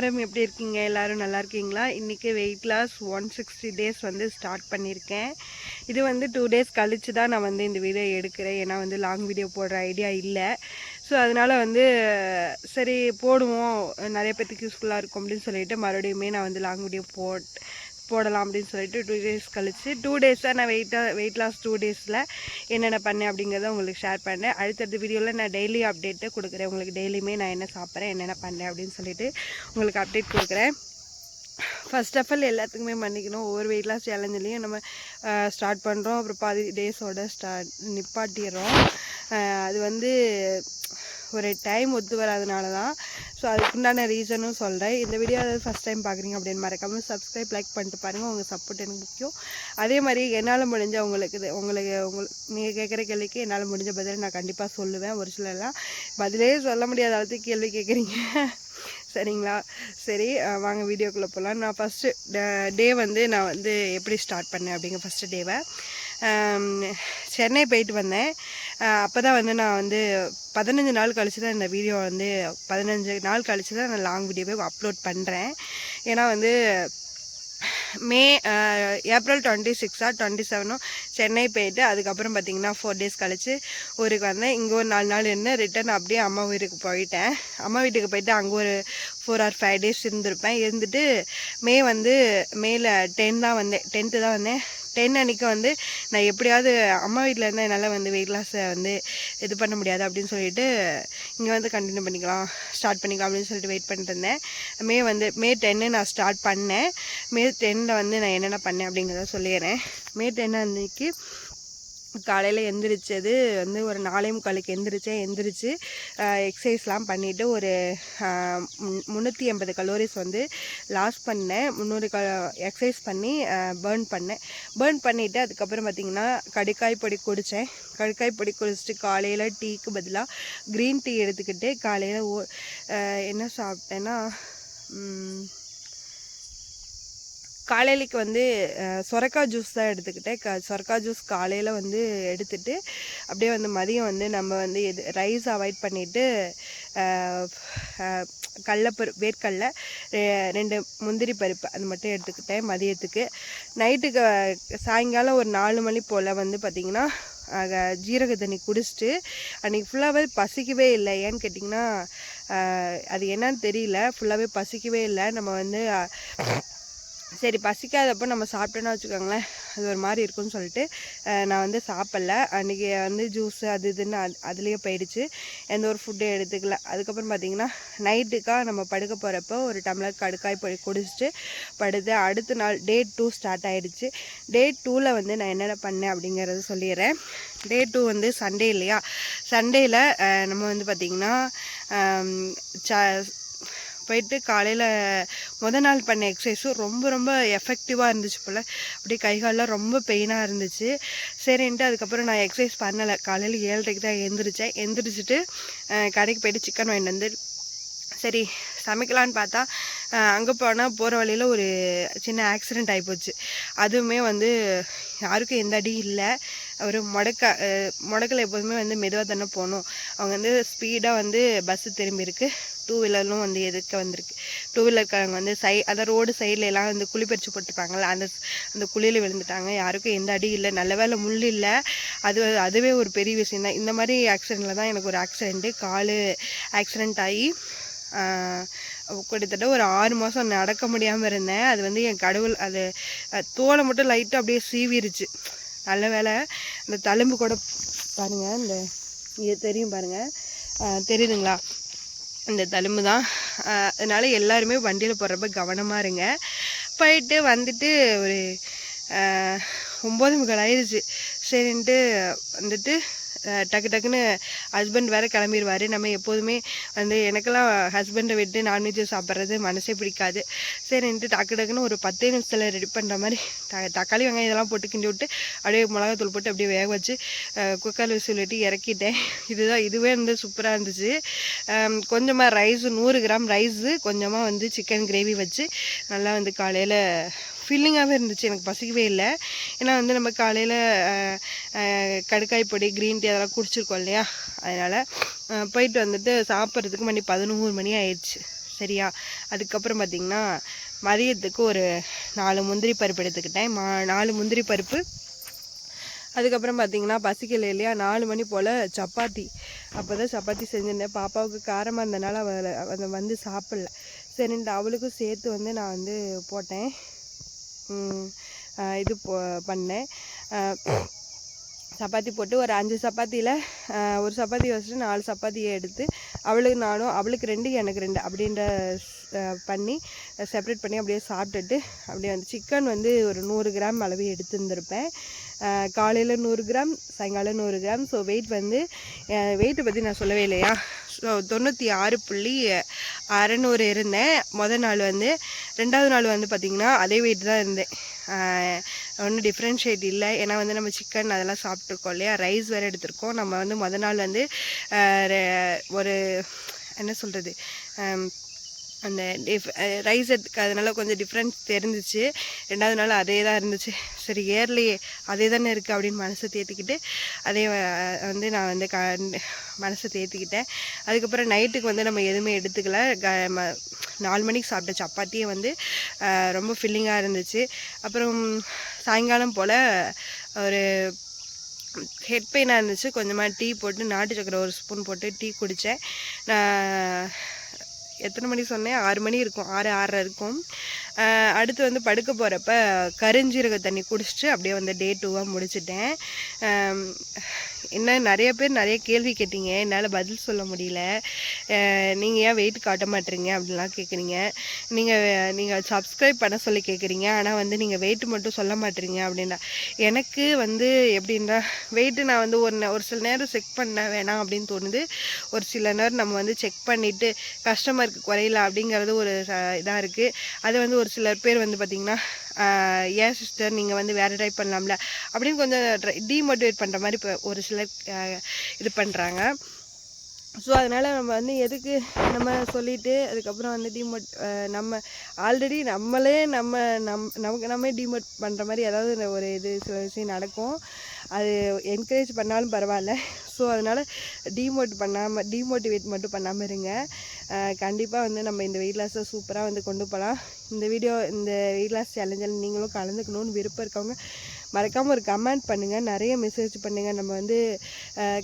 வணக்கம், எப்படி இருக்கீங்க? எல்லாரும் நல்லா இருக்கீங்களா? இன்றைக்கி வெயிட் லாஸ் 160 டேஸ் வந்து ஸ்டார்ட் பண்ணியிருக்கேன். இது வந்து 2 டேஸ் கழித்து தான் நான் வந்து இந்த வீடியோ எடுக்கிறேன். ஏன்னா வந்து லாங் வீடியோ போடுற ஐடியா இல்லை. ஸோ அதனால் வந்து சரி போடுவோம், நிறைய பேத்துக்கு யூஸ்ஃபுல்லாக இருக்கும் அப்படின்னு சொல்லிட்டு மறுபடியுமே நான் வந்து லாங் வீடியோ போடலாம் அப்படின்னு சொல்லிட்டு 2 டேஸ் கழிச்சு 2 டேஸாக நான் வெயிட் லாஸ் 2 டேஸில் என்னென்ன பண்ணேன் அப்படிங்கிறத உங்களுக்கு ஷேர் பண்ணேன். அடுத்தடுத்த வீடியோவில் நான் டெய்லி அப்டேட்டு கொடுக்குறேன். உங்களுக்கு டெய்லியுமே நான் என்ன சாப்பிட்றேன், என்னென்ன பண்ணேன் அப்படின்னு சொல்லிட்டு உங்களுக்கு அப்டேட் கொடுக்குறேன். ஃபர்ஸ்ட் ஆஃப் ஆல் எல்லாத்துக்குமே மன்னிக்கணும். ஒவ்வொரு வெயிட் லாஸ் சேலஞ்சிலையும் நம்ம ஸ்டார்ட் பண்ணுறோம், அப்புறம் பாதி டேஸோட நிப்பாட்டிடுறோம். அது வந்து ஒரு டைம் ஒத்து வராதனால தான். ஸோ அதுக்குண்டான ரீசனும் சொல்கிறேன். இந்த வீடியோ ஃபஸ்ட் டைம் பார்க்குறீங்க அப்படின்னு மறக்காமல் சப்ஸ்கிரைப், லைக் பண்ணிட்டு பாருங்கள். உங்கள் சப்போர்ட் எனக்கு முக்கியம். அதே மாதிரி என்னால் முடிஞ்ச உங்களுக்கு நீங்கள் கேட்குற கேள்விக்கு என்னால் முடிஞ்ச பதில் நான் கண்டிப்பாக சொல்லுவேன். ஒரு சிலர்லாம் பதிலே சொல்ல முடியாத அளவுக்கு கேள்வி கேட்குறீங்க, சரிங்களா? சரி, வாங்க வீடியோக்குள்ளே போகலாம். நான் ஃபஸ்ட்டு டே வந்து நான் வந்து எப்படி ஸ்டார்ட் பண்ணேன் அப்படிங்கிற ஃபஸ்ட்டு டேவை சென்னை போயிட்டு வந்தேன். அப்போ தான் வந்து நான் வந்து 15 நாள் கழித்து தான் இந்த வீடியோ வந்து 15 நாள் கழித்து தான் நான் லாங் வீடியோவே அப்லோட் பண்ணுறேன். ஏன்னா வந்து ஏப்ரல் 26 27 சென்னை போயிட்டு அதுக்கப்புறம் பார்த்திங்கன்னா 4 டேஸ் கழித்து ஊருக்கு வந்தேன். இங்கே ஒரு 4 நாள் இருந்தேன். ரிட்டன் அப்படியே அம்மா வீட்டுக்கு போயிட்டேன். அம்மா வீட்டுக்கு போயிட்டு அங்கே ஒரு 4 or 5 டேஸ் இருந்திருப்பேன். இருந்துட்டு மேல 10 தான் வந்தேன். 10th தான் வந்தேன். 10 அன்றைக்கி வந்து நான் எப்படியாவது அம்மா வீட்டில் இருந்தால் என்னால் வந்து வெயிட் லாஸை வந்து இது பண்ண முடியாது அப்படின்னு சொல்லிட்டு இங்கே வந்து கண்டினியூ ஸ்டார்ட் பண்ணிக்கலாம் அப்படின்னு சொல்லிட்டு வெயிட் பண்ணிட்டு இருந்தேன். மே 10 நான் ஸ்டார்ட் பண்ணேன். மே 10 வந்து நான் என்னென்ன பண்ணேன் அப்படிங்கிறத சொல்லிடுறேன். மே 10 அன்றைக்கி காலையில் எந்திரிச்சது வந்து ஒரு 4:45 எந்திரிச்சு எக்ஸசைஸ்லாம் பண்ணிவிட்டு ஒரு 380 கலோரிஸ் வந்து லாஸ் பண்ணேன். 300 எக்ஸசைஸ் பண்ணி பேர்ன் பண்ணிவிட்டு அதுக்கப்புறம் பார்த்திங்கன்னா கடுக்காய் பொடி குடித்தேன். கடுக்காய் பொடி குடிச்சிட்டு காலையில் டீக்கு பதிலாக க்ரீன் டீ எடுத்துக்கிட்டு காலையில் என்ன சாப்பிட்டேன்னா காலையிலைக்கு வந்து சொரக்காய் ஜூஸ் தான் எடுத்துக்கிட்டேன். சொரக்காய் ஜூஸ் காலையில் வந்து எடுத்துகிட்டு அப்படியே வந்து மதியம் வந்து நம்ம வந்து ரைஸ் அவாய்ட் பண்ணிவிட்டு வேர்க்கடலை 2 முந்திரி பருப்பு அது மட்டும் எடுத்துக்கிட்டேன் மதியத்துக்கு. நைட்டுக்கு சாயங்காலம் ஒரு 4 மணி போல் வந்து பார்த்திங்கன்னா ஜீரக தண்ணி குடிச்சிட்டு அன்றைக்கி ஃபுல்லாகவே பசிக்கவே இல்லை. ஏன்னு கேட்டிங்கன்னா அது என்னன்னு தெரியல, ஃபுல்லாகவே பசிக்கவே இல்லை. நம்ம வந்து சரி பசிக்காதப்போ நம்ம சாப்பிட்டோன்னா வச்சுக்கோங்களேன், அது ஒரு மாதிரி இருக்குன்னு சொல்லிட்டு நான் வந்து சாப்பிட்ல. அன்றைக்கி வந்து ஜூஸு அது இதுன்னு அதுலேயே போயிடுச்சு. எந்த ஒரு ஃபுட்டும் எடுத்துக்கல. அதுக்கப்புறம் பார்த்திங்கன்னா நைட்டுக்காக நம்ம படுக்க போகிறப்போ ஒரு டம்ளர் கடுக்காய் பொடி குடிச்சிட்டு படுத்து அடுத்த நாள் டே 2 ஸ்டார்ட் ஆகிடுச்சு. டே 2ல் வந்து நான் என்னென்ன பண்ணேன் அப்படிங்கிறத சொல்லிடுறேன். டே 2 வந்து சண்டே இல்லையா? சண்டேயில் நம்ம வந்து பார்த்திங்கன்னா போயிட்டு காலையில் நாள் பண்ண எக்ஸசைஸும் ரொம்ப எஃபெக்டிவாக இருந்துச்சு போல். அப்படியே கைகாலெலாம் ரொம்ப பெயினாக இருந்துச்சு. சரின்ட்டு அதுக்கப்புறம் நான் எக்ஸசைஸ் பண்ணலை. காலையில் 7:30 தான் எந்திரிச்சிட்டு கடைக்கு போய்ட்டு சிக்கன் வாங்கிட்டு வந்து சரி சமைக்கலான்னு பார்த்தா அங்கே போனால் போகிற வழியில் ஒரு சின்ன ஆக்சிடெண்ட் ஆகிப்போச்சு. அதுவுமே வந்து யாருக்கும் எந்த அடியும் இல்லை. ஒரு முடக்கில் எப்போதுமே வந்து மெதுவாக தானே போகணும். அவங்க வந்து ஸ்பீடாக வந்து பஸ்ஸு திரும்பியிருக்கு. 2 வீலரும் வந்து எதிர்க்க வந்திருக்கு. 2 வீலர்காரங்க வந்து அந்த ரோடு சைடில் எல்லாம் வந்து குழி பறித்து போட்டிருப்பாங்கள்ல, அந்த குழியில் விழுந்துட்டாங்க. யாருக்கும் எந்த அடி இல்லை. நல்ல வேலை முள் இல்லை. அதுவே ஒரு பெரிய விஷயம் தான். இந்த மாதிரி ஆக்சிடெண்ட்டில் தான் எனக்கு ஒரு கால் ஆக்சிடெண்ட் ஆகி கிட்டத்தட்ட ஒரு 6 மாதம் நடக்க முடியாமல் இருந்தேன். அது வந்து என் கடவுள், அது தோலை மட்டும் லைட்டாக அப்படியே சீவிருச்சு. நல்ல வேலை அந்த தழும்பு கூட பாருங்கள், இந்த இது தெரியும் பாருங்கள், தெரியுதுங்களா? இந்த தழும்பு தான். அதனால் எல்லாருமே வண்டியில் போடுறப்ப கவனமாக இருங்க. போயிட்டு வந்துட்டு ஒரு 9:45 ஆயிடுச்சு. சரின்ட்டு வந்துட்டு டக்குன்னு ஹஸ்பண்ட் வேறு கிளம்பிடுவார். நம்ம எப்போதுமே வந்து எனக்கெல்லாம் ஹஸ்பண்டை விட்டு நான்வெஜ்ஜு சாப்பிட்றது மனசே பிடிக்காது. சரின்ட்டு டக்குன்னு ஒரு 10 நிமிஷத்தில் ரெடி பண்ணுற மாதிரி தக்காளி வெங்காயம் இதெல்லாம் போட்டு கிண்டி விட்டு அப்படியே மிளகாத்தூள் போட்டு அப்படியே வேக வச்சு குக்கர் விசில் விட்டு இறக்கிட்டேன். இதுவே வந்து சூப்பராக இருந்துச்சு. கொஞ்சமாக ரைஸு 100 கிராம் ரைஸு, கொஞ்சமாக வந்து சிக்கன் கிரேவி வச்சு நல்லா வந்து காலையில் ஃபீலிங்காகவே இருந்துச்சு. எனக்கு பசிக்கவே இல்லை. ஏன்னா வந்து நம்ம காலையில் கடுக்காய் பொடி க்ரீன் டீ அதெல்லாம் குடிச்சிருக்கோம் இல்லையா? அதனால் போயிட்டு வந்துட்டு சாப்பிட்றதுக்கு மணி 11 மணி ஆயிடுச்சு. சரியா. அதுக்கப்புறம் பார்த்திங்கன்னா மதியத்துக்கு ஒரு 4 முந்திரி பருப்பு எடுத்துக்கிட்டேன். 4 முந்திரி பருப்பு. அதுக்கப்புறம் பார்த்திங்கன்னா பசிக்கல இல்லையா, 4 மணி போல் சப்பாத்தி. அப்போ தான் சப்பாத்தி செஞ்சுருந்தேன். பாப்பாவுக்கு காரமாக இருந்தனால அவள் வந்து சாப்பிடல. சரின்ட்டு அவளுக்கும் சேர்த்து வந்து நான் வந்து போட்டேன். இது பண்ணேன். சப்பாத்தி போட்டு ஒரு 5 சப்பாத்தியில் ஒரு சப்பாத்தி வச்சுட்டு 4 சப்பாத்தியை எடுத்து அவளுக்கு 2 எனக்கு 2 அப்படின்ற பண்ணி செப்ரேட் பண்ணி அப்படியே சாப்பிட்டுட்டு அப்படியே வந்து சிக்கன் வந்து ஒரு 100 கிராம் அளவு எடுத்துருந்துருப்பேன். காலையில் 100 கிராம், சாயங்காலம் 100 கிராம். ஸோ வெயிட்டை பற்றி நான் சொல்லவே இல்லையா. ஸோ 96.600 இருந்தேன் மொதல் நாள் வந்து. 2வது நாள் வந்து பார்த்திங்கன்னா அதே வெயிட் தான் இருந்தேன். ஒன்றும் டிஃப்ரென்ஷியேட் இல்லை. ஏன்னா வந்து நம்ம சிக்கன் அதெல்லாம் சாப்பிட்ருக்கோம் இல்லையா, ரைஸ் வேறு எடுத்திருக்கோம். நம்ம வந்து மொதல் நாள் வந்து ஒரு என்ன சொல்கிறது, அந்த ரைஸ் எடுத்துக்க அதனால கொஞ்சம் டிஃப்ரென்ஸ் தெரிஞ்சிச்சு. 2வது நாள் அதே தான் இருந்துச்சு. சரி ஏர்லேயே அதே தானே இருக்குது அப்படின்னு மனசை தேர்த்திக்கிட்டு அதே வந்து நான் வந்து மனசை தேர்த்திக்கிட்டேன். அதுக்கப்புறம் நைட்டுக்கு வந்து நம்ம எதுவுமே எடுத்துக்கல. 4 மணிக்கு சாப்பிட்ட சப்பாத்தியே வந்து ரொம்ப ஃபில்லிங்காக இருந்துச்சு. அப்புறம் சாயங்காலம் போல் ஒரு ஹெட் பெயினாக இருந்துச்சு. கொஞ்சமாக டீ போட்டு நாட்டு சக்கரை 1 ஸ்பூன் போட்டு டீ குடித்தேன். நான் எத்தனை மணி சொன்னேன், 6 மணி இருக்கும், 6:30 இருக்கும். அடுத்து வந்து படுக்க போகிறப்ப கருஞ்சீரக தண்ணி குடிச்சிட்டு அப்படியே வந்து டே 2வாக முடிச்சிட்டேன். என்ன நிறைய பேர் நிறைய கேள்வி கேட்டீங்க, என்னால் பதில் சொல்ல முடியல. நீங்கள் ஏன் வெயிட் காட்ட மாட்டேறீங்க அப்படின்லாம் கேட்குறீங்க. நீங்கள் சப்ஸ்கிரைப் பண்ண சொல்லி கேட்குறீங்க, ஆனால் வந்து நீங்கள் வெயிட் மட்டும் சொல்ல மாட்டேறீங்க அப்படின்னா. எனக்கு வந்து எப்படின்னா வெயிட்டு நான் வந்து ஒரு சில நேரம் செக் பண்ண வேணாம் அப்படின்னு தோணுது. ஒரு சில நேரம் நம்ம வந்து செக் பண்ணிவிட்டு கஸ்டமருக்கு குறையல அப்படிங்கிறது ஒரு இதாக இருக்குது. அது வந்து ஒரு சிலர் பேர் வந்து பார்த்திங்கன்னா ஏன் சிஸ்டர் நீங்கள் வந்து வேறு ட்ரை பண்ணலாம்ல அப்படின்னு கொஞ்சம் டீமோட்டிவேட் பண்ணுற மாதிரி இப்போ ஒரு சிலர் இது பண்ணுறாங்க. ஸோ அதனால் நம்ம வந்து எதுக்கு நம்ம சொல்லிவிட்டு அதுக்கப்புறம் வந்து நம்ம ஆல்ரெடி நமக்கு நம்மே டிமோட் பண்ணுற மாதிரி ஏதாவது ஒரு சில விஷயம் நடக்கும். அது என்கரேஜ் பண்ணாலும் பரவாயில்ல. ஸோ அதனால் டீமோட்டிவேட் மட்டும் பண்ணாமல் இருங்க. கண்டிப்பாக வந்து நம்ம இந்த வெயிட் லாஸை சூப்பராக வந்து கொண்டு போகலாம். இந்த வெயிட் லாஸ் சேலஞ்சில் நீங்களும் கலந்துக்கணும்னு விருப்பம் இருக்கவங்க மறக்காமல் ஒரு கமெண்ட் பண்ணுங்கள், நிறைய மெசேஜ் பண்ணுங்கள். நம்ம வந்து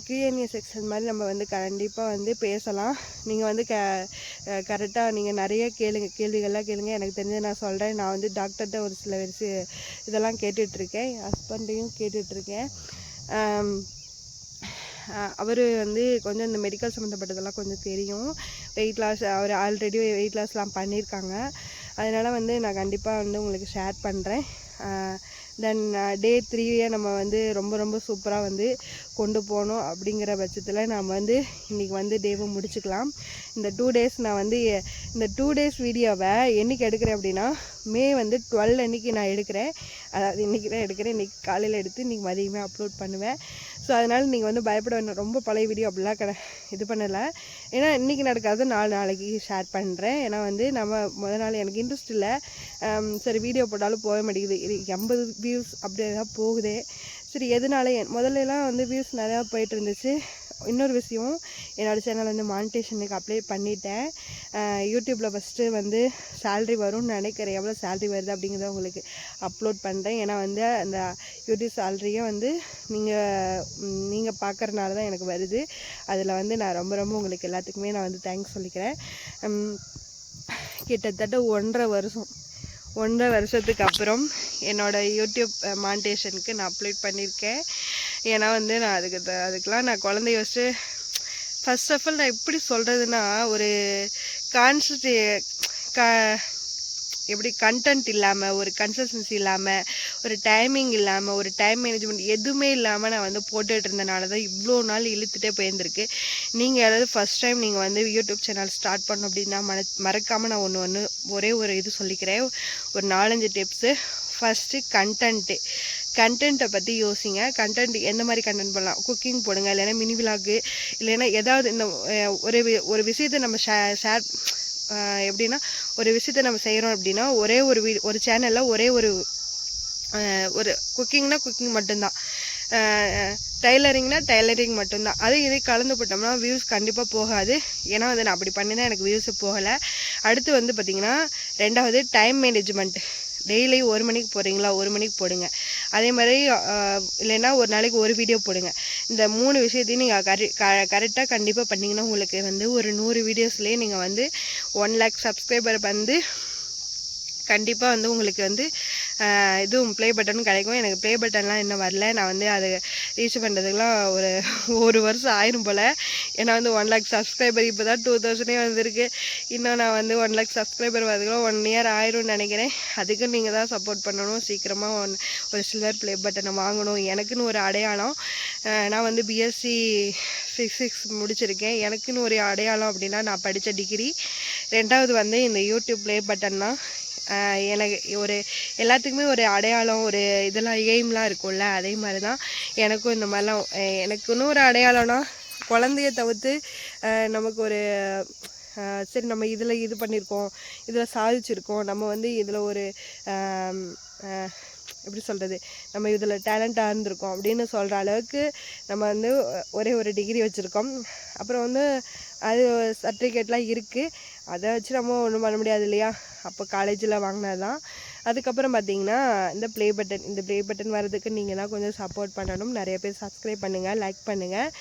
Q&A செக்ஷன் மாதிரி நம்ம வந்து கண்டிப்பாக வந்து பேசலாம். நீங்கள் வந்து கரெக்டாக நீங்கள் நிறைய கேள்விகள்லாம் கேளுங்க. எனக்கு தெரிஞ்சு நான் சொல்கிறேன். நான் வந்து டாக்டர்கிட்ட ஒரு சில இதெல்லாம் கேட்டுட்ருக்கேன். என் ஹஸ்பண்டையும் கேட்டுட்ருக்கேன். அவர் வந்து கொஞ்சம் இந்த மெடிக்கல் சம்மந்தப்பட்டதெல்லாம் கொஞ்சம் தெரியும். வெயிட் லாஸ் அவர் ஆல்ரெடி வெயிட் லாஸ்லாம் பண்ணியிருக்காங்க. அதனால் வந்து நான் கண்டிப்பாக வந்து உங்களுக்கு ஷேர் பண்ணுறேன். தென் டே 3 நம்ம வந்து ரொம்ப ரொம்ப சூப்பராக வந்து கொண்டு போகணும். அப்படிங்கிற பட்சத்தில் நம்ம வந்து இன்றைக்கி வந்து டேவை முடிச்சுக்கலாம். இந்த 2 டேஸ் நான் வந்து இந்த 2 டேஸ் வீடியோவை என்றைக்கு எடுக்கிறேன் அப்படின்னா மே வந்து 12 அன்றைக்கி நான் எடுக்கிறேன். அதாவது இன்றைக்கி தான் எடுக்கிறேன். இன்றைக்கி காலையில் எடுத்து இன்றைக்கி மதியமே அப்லோட் பண்ணுவேன். ஸோ அதனால் நீங்கள் வந்து பயப்பட வேண்டாம். ரொம்ப பழைய வீடியோ அப்படிலாம் இது பண்ணலை. ஏன்னா இன்றைக்கி நடக்காத நாளைக்கு ஷேர் பண்ணுறேன். ஏன்னா வந்து நம்ம முதல் நாள் எனக்கு இன்ட்ரெஸ்ட் இல்லை. சரி வீடியோ போட்டாலும் போக மாட்டேங்குது. 80 வியூஸ் அப்படி தான் போகுதே. சரி எதனால முதல்லலாம் வந்து வியூஸ் நிறையா போயிட்டு இருந்துச்சு. இன்னொரு விஷயம், என்னோடய சேனல் வந்து மானிட்டேஷனுக்கு அப்ளை பண்ணிட்டேன். யூடியூப்பில் ஃபஸ்ட்டு வந்து சேல்ரி வரும்னு நினைக்கிறேன். எவ்வளோ சேல்ரி வருது அப்படிங்கிறத உங்களுக்கு அப்லோட் பண்ணுறேன். ஏன்னா வந்து அந்த யூடியூப் சேல்ரியை வந்து நீங்கள் பார்க்குறனால தான் எனக்கு வருது. அதில் வந்து நான் ரொம்ப ரொம்ப உங்களுக்கு எல்லாத்துக்குமே நான் வந்து தேங்க்ஸ் சொல்லிக்கிறேன். கிட்டத்தட்ட 1.5 வருஷத்துக்கு அப்புறம் என்னோடய யூடியூப் மானிட்டேஷனுக்கு நான் அப்லோட் பண்ணியிருக்கேன். ஏன்னா வந்து நான் அதுக்கெலாம் நான் குழந்தைய வச்சு ஃபர்ஸ்ட் ஆஃப் ஆல் நான் எப்படி சொல்கிறதுனா, ஒரு எப்படி கண்டென்ட் இல்லாமல், ஒரு கன்சிஸ்டன்சி இல்லாமல், ஒரு டைமிங் இல்லாமல், ஒரு டைம் மேனேஜ்மெண்ட் எதுவுமே இல்லாமல் நான் வந்து போட்டுட்டு இருந்தனால தான் இவ்வளோ நாள் இழுத்துட்டே போயிருந்துருக்கு. நீங்கள் யாராவது ஃபஸ்ட் டைம் நீங்கள் வந்து யூடியூப் சேனல் ஸ்டார்ட் பண்ணணும் அப்படின்னா மறக்காமல் நான் ஒரே ஒரு இது சொல்லிக்கிறேன். ஒரு 4-5 டிப்ஸு. ஃபஸ்ட்டு கண்டென்ட்டை பற்றி யோசிங்க. கண்டென்ட் எந்த மாதிரி கண்டென்ட் பண்ணலாம்? குக்கிங் போடுங்க, இல்லைன்னா மினி விலாகு, இல்லைன்னா ஏதாவது இந்த ஒரு விஷயத்தை நம்ம ஷேர் எப்படின்னா ஒரு விஷயத்தை நம்ம செய்கிறோம் அப்படின்னா ஒரு சேனலில் ஒரு குக்கிங்னா குக்கிங் மட்டும்தான். டைலரிங்னா டைலரிங் மட்டும்தான். அது இதே கலந்து போட்டோம்னா வியூஸ் கண்டிப்பாக போகாது. ஏன்னா வந்து நான் அப்படி பண்ணி தான் எனக்கு வியூஸு போகலை. அடுத்து வந்து பார்த்திங்கன்னா 2வது டைம் மேனேஜ்மெண்ட். டெய்லி 1 மணிக்கு போகிறீங்களா 1 மணிக்கு போடுங்க. அதே மாதிரி இல்லைன்னா ஒரு நாளைக்கு ஒரு வீடியோ போடுங்க. இந்த 3 விஷயத்தையும் நீங்கள் கரெக்டாக கண்டிப்பாக பண்ணிங்கன்னா உங்களுக்கு வந்து ஒரு 100 வீடியோஸ்லேயே நீங்கள் வந்து 1 lakh சப்ஸ்கிரைபர் வந்து கண்டிப்பாக வந்து உங்களுக்கு வந்து இதுவும் ப்ளே பட்டனும் கிடைக்கும். எனக்கு ப்ளே பட்டன்லாம் இன்னும் வரல. நான் வந்து அதை ரீச் பண்ணுறதுக்குலாம் ஒரு வருஷம் ஆயிரும் போல். ஏன்னா வந்து 1 lakh சப்ஸ்கிரைபர் இப்போ தான் 2000 வந்திருக்கு. இன்னும் நான் வந்து 1 lakh சப்ஸ்கிரைபர் வரதுக்குலாம் 1 year ஆயிரும்னு நினைக்கிறேன். அதுக்கு நீங்கள் தான் சப்போர்ட் பண்ணணும். சீக்கிரமாக ஒரு சில்வர் ப்ளே பட்டனை வாங்கணும். எனக்குன்னு ஒரு அடையாளம். நான் வந்து பிஎஸ்சி ஃபிசிக்ஸ் முடிச்சிருக்கேன். எனக்குன்னு ஒரு அடையாளம் அப்படின்னா நான் படித்த டிகிரி. 2வது வந்து இந்த யூடியூப் ப்ளே பட்டன் தான். எனக்கு ஒரு எல்லாத்துக்குமே ஒரு அடையாளம் ஒரு இதெல்லாம் எய்ம்லாம் இருக்கும்ல, அதே மாதிரி தான் எனக்கும் இந்த மாதிரிலாம் எனக்குன்னு ஒரு அடையாளம்னா குழந்தைய தவிர்த்து நமக்கு ஒரு சரி நம்ம இதில் இது பண்ணியிருக்கோம், இதில் சாதிச்சிருக்கோம், நம்ம வந்து இதில் ஒரு எப்படி சொல்கிறது, நம்ம இதில் டேலண்ட்டாக இருந்திருக்கோம் அப்படின்னு சொல்கிற அளவுக்கு நம்ம வந்து ஒரே ஒரு டிகிரி வச்சுருக்கோம். அப்புறம் வந்து அது சர்டிஃபிகேட்லாம் இருக்குது. அதை வச்சு நம்ம ஒன்றும் பண்ண முடியாது இல்லையா, அப்போ காலேஜில் வாங்கினது தான். அதுக்கப்புறம் பார்த்திங்கன்னா இந்த ப்ளே பட்டன் வரதுக்கு நீங்கள் தான் கொஞ்சம் சப்போர்ட் பண்ணணும். நிறைய பேர் சப்ஸ்கிரைப் பண்ணுங்கள், லைக் பண்ணுங்கள்.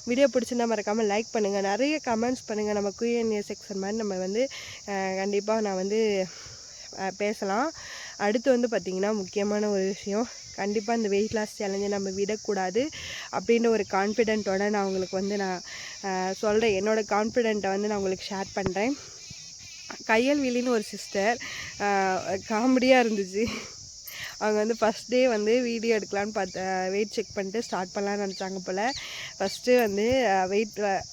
வீடியோ பிடிச்சிருந்தா மறக்காமல் லைக் பண்ணுங்கள், நிறைய கமெண்ட்ஸ் பண்ணுங்கள். நம்ம Q&A செக்ஷன் மாதிரி நம்ம வந்து கண்டிப்பாக நான் வந்து பேசலாம். அடுத்து வந்து பார்த்திங்கன்னா முக்கியமான ஒரு விஷயம், கண்டிப்பாக இந்த வெயிட் லாஸ் சேலஞ்சை நம்ம விடக்கூடாது அப்படின்ற ஒரு கான்ஃபிடென்ட்டோட நான் உங்களுக்கு வந்து நான் சொல்கிறேன். என்னோடய கான்ஃபிடென்ட்டை வந்து நான் உங்களுக்கு ஷேர் பண்ணுறேன். கையல்விழின்னு ஒரு சிஸ்டர் காமெடியாக இருந்துச்சு. அவங்க வந்து ஃபஸ்ட் டே வந்து வீடியோ எடுக்கலான்னு வெயிட் செக் பண்ணிட்டு ஸ்டார்ட் பண்ணலான்னு நினச்சாங்க போல். ஃபஸ்ட்டு வந்து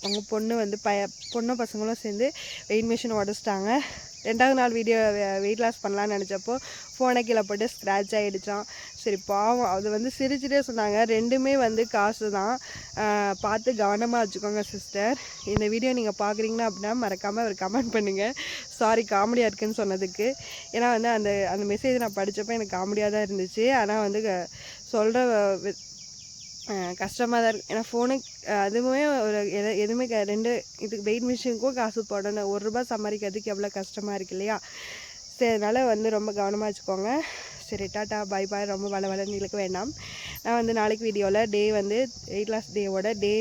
அவங்க பொண்ணு வந்து பொண்ணு பசங்களும் சேர்ந்து வெயிட் மிஷின் உடச்சிட்டாங்க. 2வது நாள் வீடியோ வெயிட் லாஸ் பண்ணலான்னு நினச்சப்போ ஃபோனை கீழே போட்டு ஸ்க்ராட்ச் ஆகிடுச்சான். சரி பாவம், அது வந்து சிரிச்சுட்டே சொன்னாங்க. 2மே வந்து காசு தான், பார்த்து கவனமாக வச்சுக்கோங்க சிஸ்டர். இந்த வீடியோ நீங்கள் பார்க்குறீங்கன்னா அப்படின்னா மறக்காமல் ஒரு கமெண்ட் பண்ணுங்கள். சாரி காமெடியாக இருக்குதுன்னு சொன்னதுக்கு. ஏன்னா வந்து அந்த மெசேஜ் நான் படித்தப்போ எனக்கு காமெடியாக தான் இருந்துச்சு. ஆனால் வந்து சொல்கிற கஷ்டமாக தான் இருக்குது. ஏன்னா ஃபோனுக்கு அதுவுமே ஒரு எதுவுமே இதுக்கு வெயிட் மிஷினுக்கும் காசு போடணும். ₹1 சம்பாதிக்கிறதுக்கு எவ்வளோ கஷ்டமாக இருக்குது இல்லையா. சரி, அதனால் வந்து ரொம்ப கவனமாக வச்சுக்கோங்க. சரி, டாட்டா பாய் பாய். ரொம்ப வளன்னு இழுக்க வேண்டாம். நான் வந்து நாளைக்கு வீடியோவில் டே வந்து வெயிட் லாஸ் டேவோட டே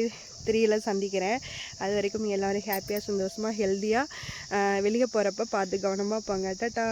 3ல் சந்திக்கிறேன். அது வரைக்கும் எல்லோரும் ஹாப்பியாக சந்தோஷமாக ஹெல்த்தியாக வெளியே போகிறப்ப பார்த்து கவனமாக போங்க. டாட்டா.